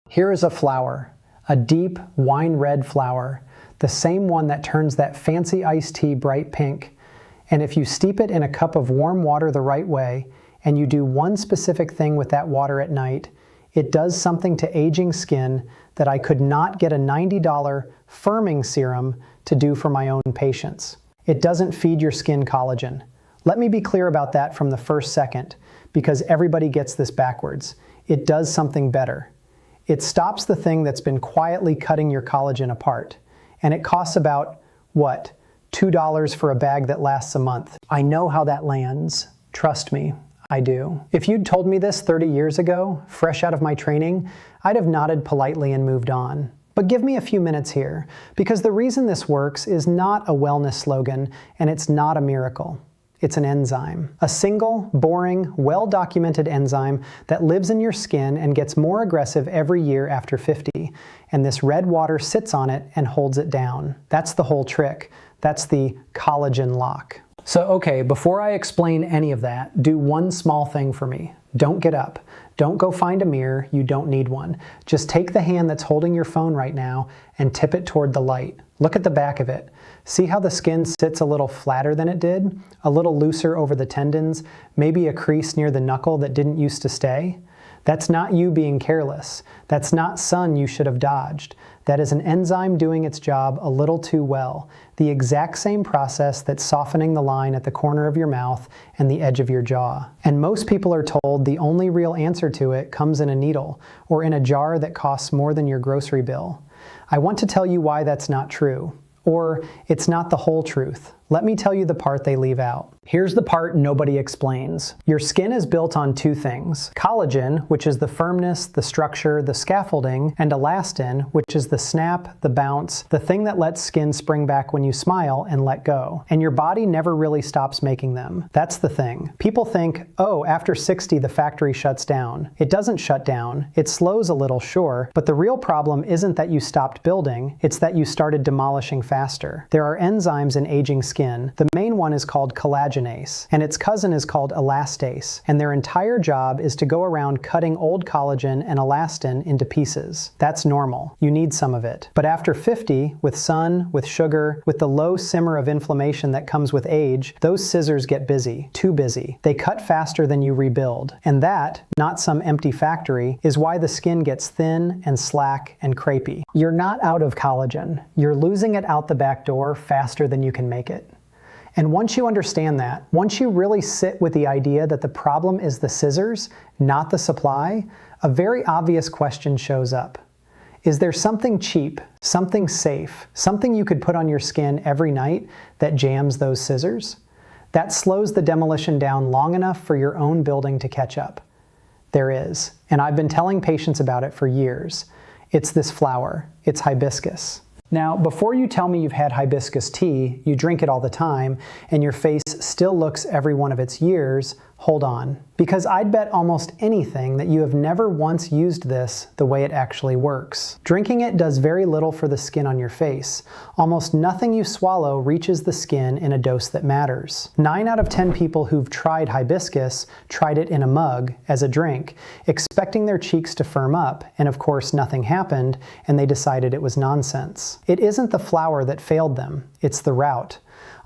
Here is a flower, a deep wine red flower, the same one that turns that fancy iced tea bright pink. And if you steep it in a cup of warm water the right way, and you do one specific thing with that water at night, it does something to aging skin that I could not get a $90 firming serum to do for my own patients. It doesn't feed your skin collagen. Let me be clear about that from the first second, because everybody gets this backwards. It does something better. It stops the thing that's been quietly cutting your collagen apart. And it costs about, what, $2 for a bag that lasts a month. I know how that lands. Trust me, I do. If you'd told me this 30 years ago, fresh out of my training, I'd have nodded politely and moved on. But give me a few minutes here, because the reason this works is not a wellness slogan, and it's not a miracle. It's an enzyme. A single, boring, well-documented enzyme that lives in your skin and gets more aggressive every year after 50. And this red water sits on it and holds it down. That's the whole trick. That's the collagen lock. So okay, before I explain any of that, do one small thing for me. Don't get up. Don't go find a mirror. You don't need one. Just take the hand that's holding your phone right now and tip it toward the light. Look at the back of it. See how the skin sits a little flatter than it did? A little looser over the tendons, maybe a crease near the knuckle that didn't used to stay? That's not you being careless. That's not sun you should have dodged. That is an enzyme doing its job a little too well. The exact same process that's softening the line at the corner of your mouth and the edge of your jaw. And most people are told the only real answer to it comes in a needle or in a jar that costs more than your grocery bill. I want to tell you why that's not true. Or it's not the whole truth. Let me tell you the part they leave out. Here's the part nobody explains. Your skin is built on two things: collagen, which is the firmness, the structure, the scaffolding, and elastin, which is the snap, the bounce, the thing that lets skin spring back when you smile and let go. And your body never really stops making them. That's the thing. People think, oh, after 60 the factory shuts down. It doesn't shut down. It slows a little, sure, but the real problem isn't that you stopped building, it's that you started demolishing faster. There are enzymes in aging skin. The main one is called collagenase, and its cousin is called elastase, and their entire job is to go around cutting old collagen and elastin into pieces. That's normal. You need some of it. But after 50, with sun, with sugar, with the low simmer of inflammation that comes with age, those scissors get busy, too busy. They cut faster than you rebuild. And that, not some empty factory, is why the skin gets thin and slack and crepey. You're not out of collagen. You're losing it out the back door faster than you can make it. And once you understand that, once you really sit with the idea that the problem is the scissors, not the supply, a very obvious question shows up. Is there something cheap, something safe, something you could put on your skin every night that jams those scissors? That slows the demolition down long enough for your own building to catch up. There is, and I've been telling patients about it for years. It's this flower. It's hibiscus. Now, before you tell me you've had hibiscus tea, you drink it all the time, and your face still looks every one of its years, hold on. Because I'd bet almost anything that you have never once used this the way it actually works. Drinking it does very little for the skin on your face. Almost nothing you swallow reaches the skin in a dose that matters. 9 out of 10 people who've tried hibiscus tried it in a mug, as a drink, expecting their cheeks to firm up, and of course nothing happened, and they decided it was nonsense. It isn't the flower that failed them, it's the route.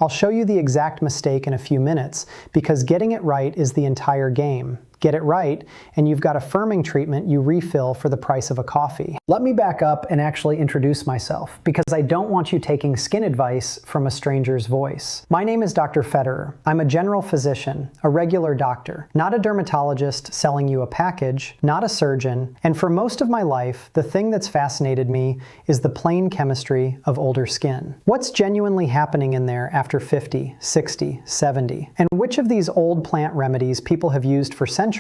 I'll show you the exact mistake in a few minutes, because getting it right is the entire game. Get it right, and you've got a firming treatment you refill for the price of a coffee. Let me back up and actually introduce myself, because I don't want you taking skin advice from a stranger's voice. My name is Dr. Federer. I'm a general physician, a regular doctor, not a dermatologist selling you a package, not a surgeon, and for most of my life, the thing that's fascinated me is the plain chemistry of older skin. What's genuinely happening in there after 50, 60, 70? And which of these old plant remedies people have used for centuries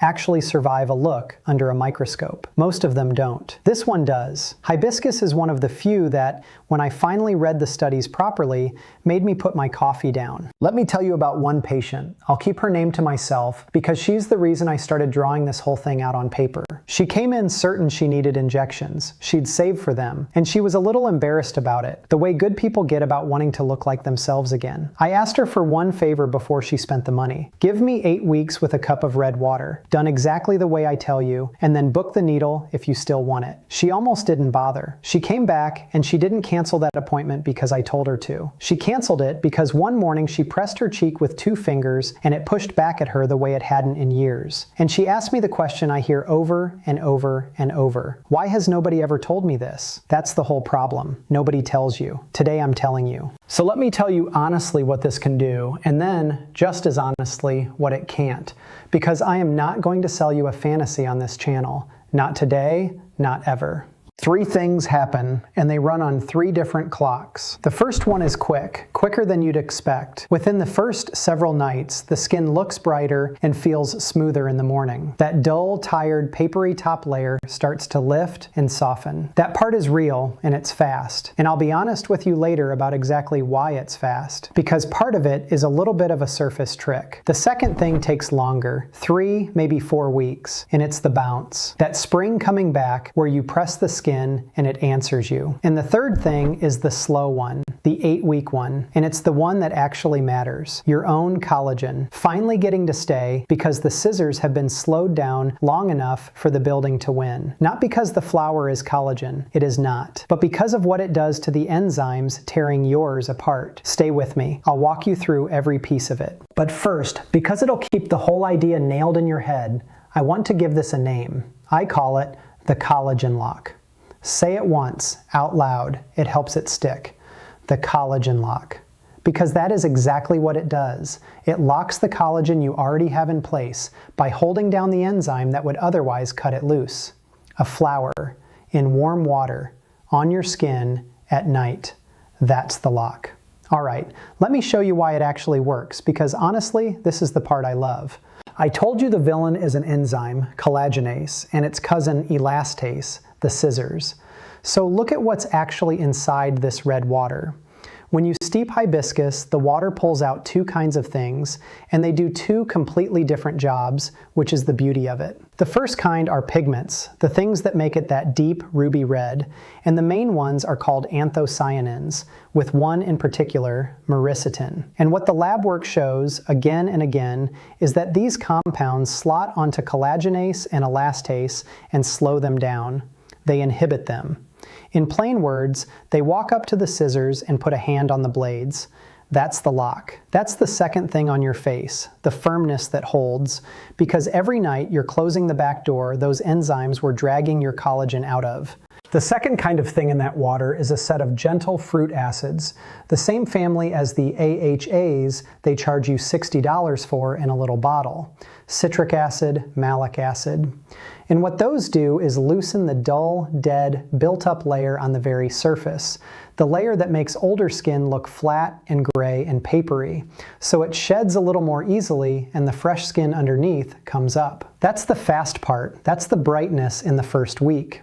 actually survive a look under a microscope? Most of them don't. This one does. Hibiscus is one of the few that, when I finally read the studies properly, made me put my coffee down. Let me tell you about one patient. I'll keep her name to myself because she's the reason I started drawing this whole thing out on paper. She came in certain she needed injections. She'd saved for them, and she was a little embarrassed about it, the way good people get about wanting to look like themselves again. I asked her for one favor before she spent the money. Give me 8 weeks with a cup of of red water, done exactly the way I tell you, and then book the needle if you still want it. She almost didn't bother. She came back and she didn't cancel that appointment because I told her to. She canceled it because one morning she pressed her cheek with 2 fingers and it pushed back at her the way it hadn't in years. And she asked me the question I hear over and over and over. Why has nobody ever told me this? That's the whole problem. Nobody tells you. Today I'm telling you. So let me tell you honestly what this can do, and then, just as honestly, what it can't. Because I am not going to sell you a fantasy on this channel. Not today, not ever. 3 things happen, and they run on 3 different clocks. The first one is quicker than you'd expect. Within the first several nights, the skin looks brighter and feels smoother in the morning. That dull, tired, papery top layer starts to lift and soften. That part is real, and it's fast. And I'll be honest with you later about exactly why it's fast, because part of it is a little bit of a surface trick. The second thing takes longer, 3, maybe 4 weeks, and it's the bounce. That spring coming back where you press the skin and it answers you. And the third thing is the slow one, the 8-week one, and it's the one that actually matters. Your own collagen, finally getting to stay because the scissors have been slowed down long enough for the building to win. Not because the flower is collagen, it is not, but because of what it does to the enzymes tearing yours apart. Stay with me. I'll walk you through every piece of it. But first, because it'll keep the whole idea nailed in your head, I want to give this a name. I call it the collagen lock. Say it once, out loud. It helps it stick. The collagen lock. Because that is exactly what it does. It locks the collagen you already have in place by holding down the enzyme that would otherwise cut it loose. A flower, in warm water, on your skin, at night. That's the lock. All right, let me show you why it actually works, because honestly, this is the part I love. I told you the villain is an enzyme, collagenase, and its cousin elastase, the scissors. So look at what's actually inside this red water. When you steep hibiscus, the water pulls out 2 kinds of things, and they do 2 completely different jobs, which is the beauty of it. The first kind are pigments, the things that make it that deep ruby red, and the main ones are called anthocyanins, with one in particular, myricetin. And what the lab work shows, again and again, is that these compounds slot onto collagenase and elastase and slow them down. They inhibit them. In plain words, they walk up to the scissors and put a hand on the blades. That's the lock. That's the second thing on your face, the firmness that holds, because every night you're closing the back door those enzymes were dragging your collagen out of. The second kind of thing in that water is a set of gentle fruit acids, the same family as the AHAs they charge you $60 for in a little bottle. Citric acid, malic acid. And what those do is loosen the dull, dead, built-up layer on the very surface, the layer that makes older skin look flat and gray and papery, so it sheds a little more easily and the fresh skin underneath comes up. That's the fast part. That's the brightness in the first week.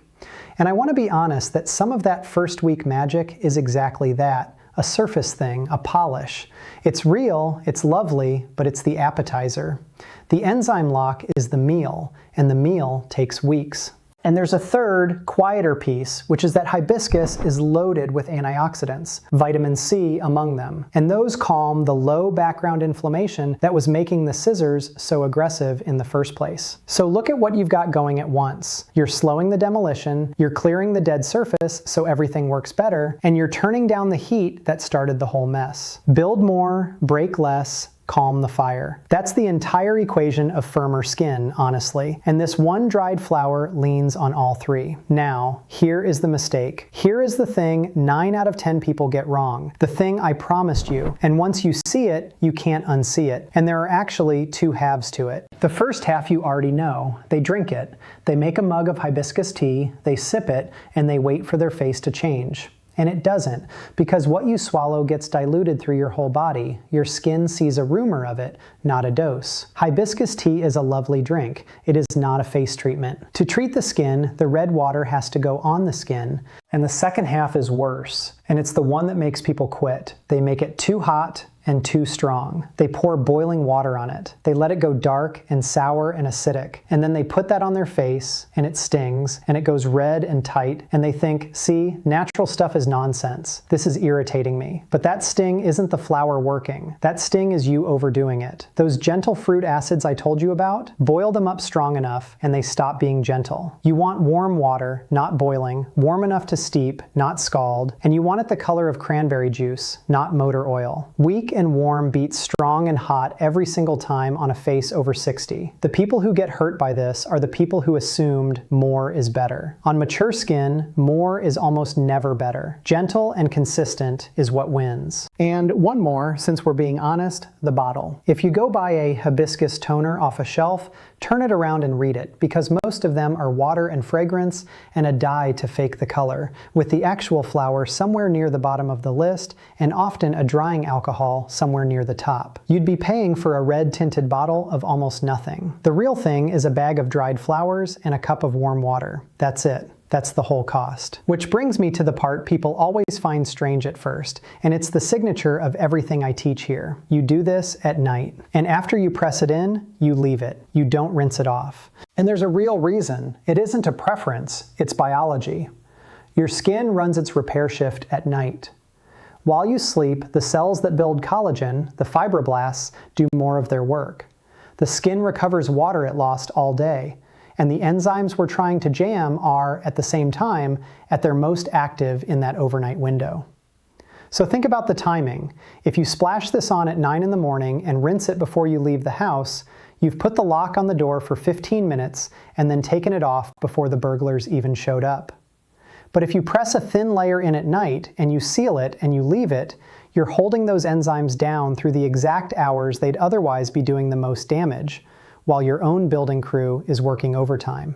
And I want to be honest that some of that first week magic is exactly that. A surface thing, a polish. It's real, it's lovely, but it's the appetizer. The enzyme lock is the meal, and the meal takes weeks. And there's a third, quieter piece, which is that hibiscus is loaded with antioxidants, vitamin C among them. And those calm the low background inflammation that was making the scissors so aggressive in the first place. So look at what you've got going at once. You're slowing the demolition, you're clearing the dead surface so everything works better, and you're turning down the heat that started the whole mess. Build more, break less, calm the fire. That's the entire equation of firmer skin, honestly. And this one dried flower leans on all 3. Now, here is the mistake. Here is the thing 9 out of 10 people get wrong. The thing I promised you. And once you see it, you can't unsee it. And there are actually 2 halves to it. The first half you already know. They drink it. They make a mug of hibiscus tea, they sip it, and they wait for their face to change. And it doesn't, because what you swallow gets diluted through your whole body. Your skin sees a rumor of it, not a dose. Hibiscus tea is a lovely drink. It is not a face treatment. To treat the skin, the red water has to go on the skin, and the second half is worse. And it's the one that makes people quit. They make it too hot and too strong. They pour boiling water on it. They let it go dark and sour and acidic, and then they put that on their face, and it stings, and it goes red and tight, and they think, see, natural stuff is nonsense. This is irritating me. But that sting isn't the flour working. That sting is you overdoing it. Those gentle fruit acids I told you about, boil them up strong enough, and they stop being gentle. You want warm water, not boiling, warm enough to steep, not scald, and you want it the color of cranberry juice, not motor oil. Weak and warm beats strong and hot every single time on a face over 60. The people who get hurt by this are the people who assumed more is better. On mature skin, more is almost never better. Gentle and consistent is what wins. And one more, since we're being honest, the bottle. If you go buy a hibiscus toner off a shelf, turn it around and read it, because most of them are water and fragrance and a dye to fake the color, with the actual flower somewhere near the bottom of the list and often a drying alcohol somewhere near the top. You'd be paying for a red tinted bottle of almost nothing. The real thing is a bag of dried flowers and a cup of warm water. That's it. That's the whole cost. Which brings me to the part people always find strange at first, and it's the signature of everything I teach here. You do this at night, and after you press it in, you leave it. You don't rinse it off. And there's a real reason. It isn't a preference, it's biology. Your skin runs its repair shift at night. While you sleep, the cells that build collagen, the fibroblasts, do more of their work. The skin recovers water it lost all day, and the enzymes we're trying to jam are, at the same time, at their most active in that overnight window. So think about the timing. If you splash this on at 9 in the morning and rinse it before you leave the house, you've put the lock on the door for 15 minutes and then taken it off before the burglars even showed up. But if you press a thin layer in at night and you seal it and you leave it, you're holding those enzymes down through the exact hours they'd otherwise be doing the most damage, while your own building crew is working overtime.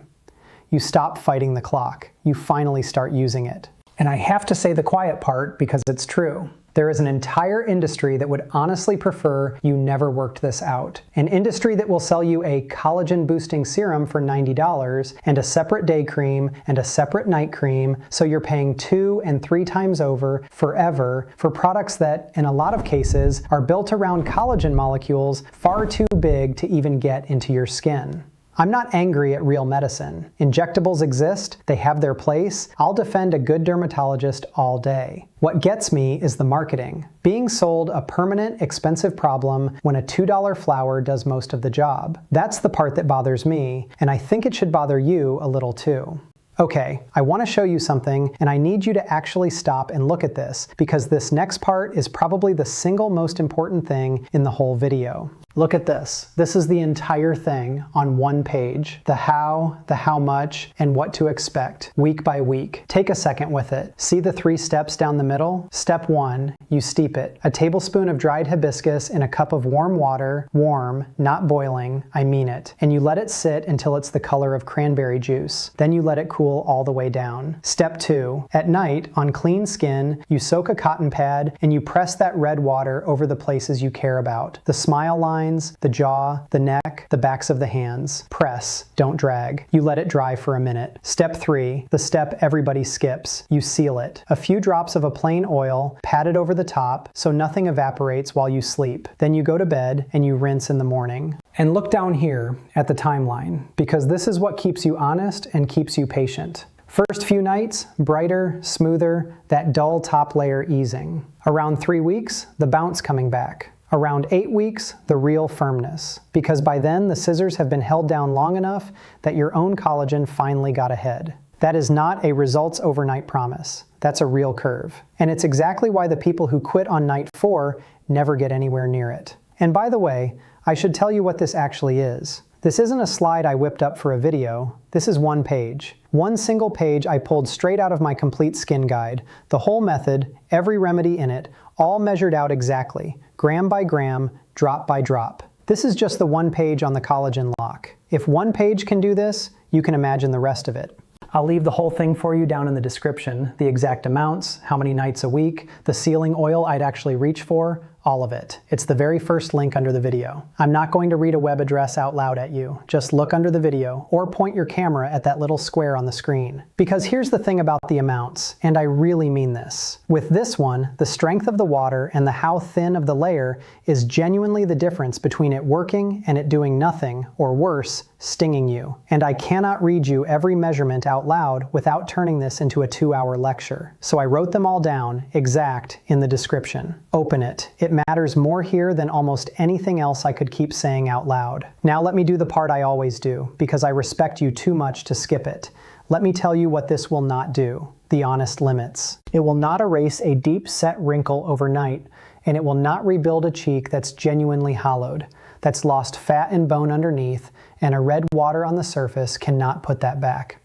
You stop fighting the clock. You finally start using it. And I have to say the quiet part because it's true. There is an entire industry that would honestly prefer you never worked this out. An industry that will sell you a collagen boosting serum for $90 and a separate day cream and a separate night cream, so you're paying 2 and 3 times over forever for products that, in a lot of cases, are built around collagen molecules far too big to even get into your skin. I'm not angry at real medicine. Injectables exist, they have their place. I'll defend a good dermatologist all day. What gets me is the marketing. Being sold a permanent, expensive problem when a $2 flower does most of the job. That's the part that bothers me, and I think it should bother you a little too. Okay, I want to show you something, and I need you to actually stop and look at this, because this next part is probably the single most important thing in the whole video. Look at this. This is the entire thing on one page. The how much, and what to expect, week by week. Take a second with it. See the 3 steps down the middle? Step 1, you steep it. A tablespoon of dried hibiscus in a cup of warm water, warm, not boiling, I mean it. And you let it sit until it's the color of cranberry juice. Then you let it cool all the way down. Step 2, at night, on clean skin, you soak a cotton pad and you press that red water over the places you care about. The smile line, the jaw, the neck, the backs of the hands. Press, don't drag. You let it dry for a minute. Step 3, the step everybody skips. You seal it. A few drops of a plain oil, pat it over the top so nothing evaporates while you sleep. Then you go to bed and you rinse in the morning. And look down here at the timeline, because this is what keeps you honest and keeps you patient. First few nights, brighter, smoother, that dull top layer easing. Around 3 weeks, the bounce coming back. Around 8 weeks, the real firmness, because by then the scissors have been held down long enough that your own collagen finally got ahead. That is not a results overnight promise. That's a real curve. And it's exactly why the people who quit on night 4 never get anywhere near it. And by the way, I should tell you what this actually is. This isn't a slide I whipped up for a video. This is one page. One single page I pulled straight out of my complete skin guide. The whole method, every remedy in it, all measured out exactly, gram by gram, drop by drop. This is just the one page on the collagen lock. If one page can do this, you can imagine the rest of it. I'll leave the whole thing for you down in the description. The exact amounts, how many nights a week, the sealing oil I'd actually reach for, all of it. It's the very first link under the video. I'm not going to read a web address out loud at you. Just look under the video or point your camera at that little square on the screen. Because here's the thing about the amounts, and I really mean this. With this one, the strength of the water and the how thin of the layer is genuinely the difference between it working and it doing nothing, or worse, stinging you. And I cannot read you every measurement out loud without turning this into a 2-hour lecture. So I wrote them all down, exact, in the description. Open it. It matters more here than almost anything else I could keep saying out loud. Now let me do the part I always do, because I respect you too much to skip it. Let me tell you what this will not do. The honest limits. It will not erase a deep set wrinkle overnight, and it will not rebuild a cheek that's genuinely hollowed, that's lost fat and bone underneath, and a red water on the surface cannot put that back.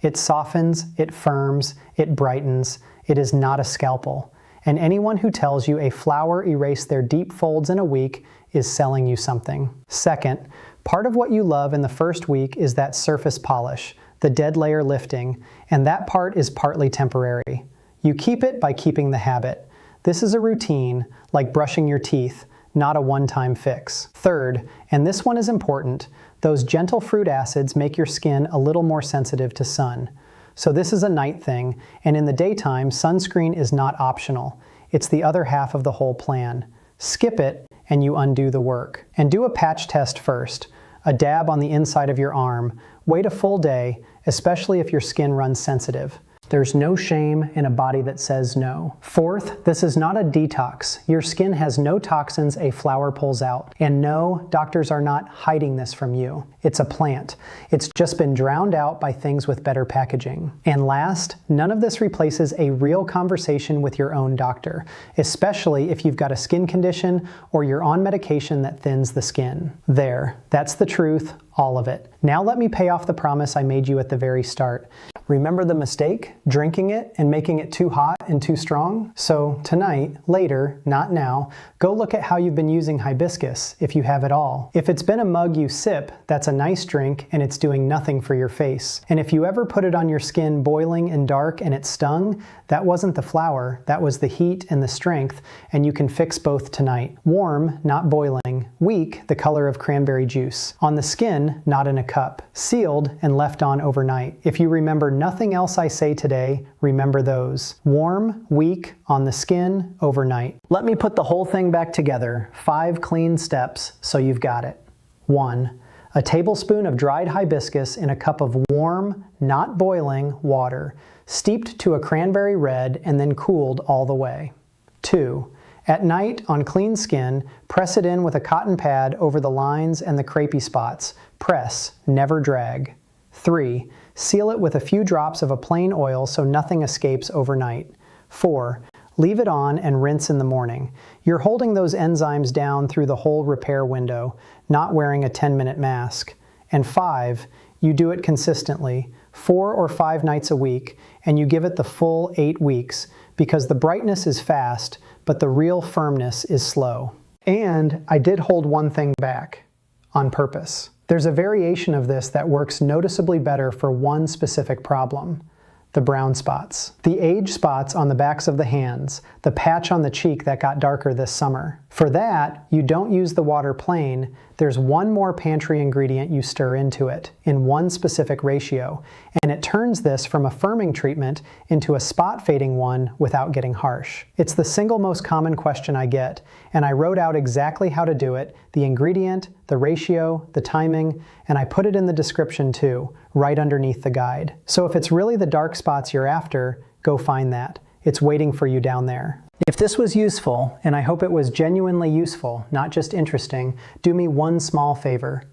It softens, it firms, it brightens. It is not a scalpel. And anyone who tells you a flower erased their deep folds in a week is selling you something. Second, part of what you love in the first week is that surface polish, the dead layer lifting, and that part is partly temporary. You keep it by keeping the habit. This is a routine, like brushing your teeth, not a one-time fix. Third, and this one is important, those gentle fruit acids make your skin a little more sensitive to sun. So this is a night thing, and in the daytime, sunscreen is not optional. It's the other half of the whole plan. Skip it, and you undo the work. And do a patch test first. A dab on the inside of your arm. Wait a full day, especially if your skin runs sensitive. There's no shame in a body that says no. Fourth, this is not a detox. Your skin has no toxins a flower pulls out. And no, doctors are not hiding this from you. It's a plant. It's just been drowned out by things with better packaging. And last, none of this replaces a real conversation with your own doctor, especially if you've got a skin condition or you're on medication that thins the skin. There, that's the truth, all of it. Now let me pay off the promise I made you at the very start. Remember the mistake? Drinking it and making it too hot and too strong? So tonight, later, not now, go look at how you've been using hibiscus, if you have it all. If it's been a mug you sip, that's a nice drink and it's doing nothing for your face. And if you ever put it on your skin boiling and dark and it stung, that wasn't the flour, that was the heat and the strength, and you can fix both tonight. Warm, not boiling. Weak, the color of cranberry juice. On the skin, not in a cup. Sealed and left on overnight. If you remember nothing else I say today, remember those. Warm, weak, on the skin, overnight. Let me put the whole thing back together. 5 clean steps so you've got it. 1. A tablespoon of dried hibiscus in a cup of warm, not boiling, water, steeped to a cranberry red and then cooled all the way. 2. At night, on clean skin, press it in with a cotton pad over the lines and the crepey spots. Press, never drag. 3. Seal it with a few drops of a plain oil so nothing escapes overnight. 4. Leave it on and rinse in the morning. You're holding those enzymes down through the whole repair window, not wearing a 10-minute mask. And 5. You do it consistently, 4 or 5 nights a week, and you give it the full 8 weeks, because the brightness is fast, but the real firmness is slow. And I did hold one thing back, on purpose. There's a variation of this that works noticeably better for one specific problem. The brown spots. The age spots on the backs of the hands, the patch on the cheek that got darker this summer. For that, you don't use the water plain. There's one more pantry ingredient you stir into it, in one specific ratio, and it turns this from a firming treatment into a spot fading one without getting harsh. It's the single most common question I get, and I wrote out exactly how to do it, the ingredient, the ratio, the timing, and I put it in the description too, right underneath the guide. So if it's really the dark spots you're after, go find that. It's waiting for you down there. If this was useful, and I hope it was genuinely useful, not just interesting, do me one small favor.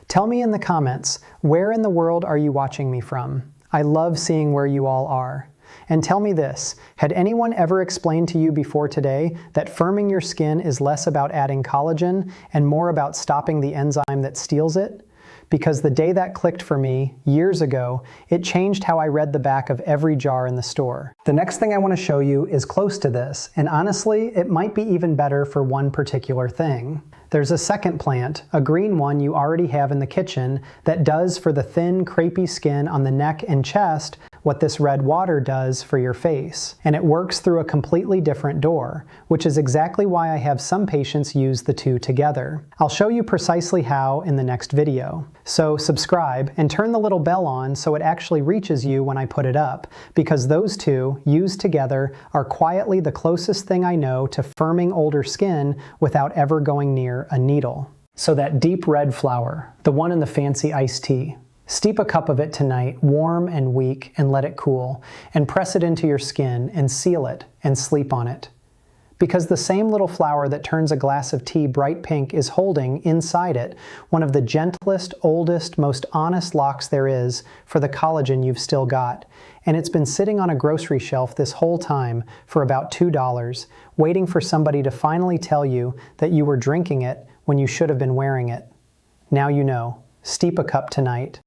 Tell me in the comments, where in the world are you watching me from? I love seeing where you all are. And tell me this, had anyone ever explained to you before today that firming your skin is less about adding collagen and more about stopping the enzyme that steals it? Because the day that clicked for me, years ago, it changed how I read the back of every jar in the store. The next thing I want to show you is close to this, and honestly, it might be even better for one particular thing. There's a second plant, a green one you already have in the kitchen, that does for the thin, crepey skin on the neck and chest what this red water does for your face. And it works through a completely different door, which is exactly why I have some patients use the two together. I'll show you precisely how in the next video. So subscribe and turn the little bell on so it actually reaches you when I put it up, because those two, used together, are quietly the closest thing I know to firming older skin without ever going near a needle. So that deep red flower, the one in the fancy iced tea, steep a cup of it tonight, warm and weak, and let it cool, and press it into your skin and seal it and sleep on it. Because the same little flower that turns a glass of tea bright pink is holding, inside it, one of the gentlest, oldest, most honest locks there is for the collagen you've still got. And it's been sitting on a grocery shelf this whole time for about $2, waiting for somebody to finally tell you that you were drinking it when you should have been wearing it. Now you know. Steep a cup tonight.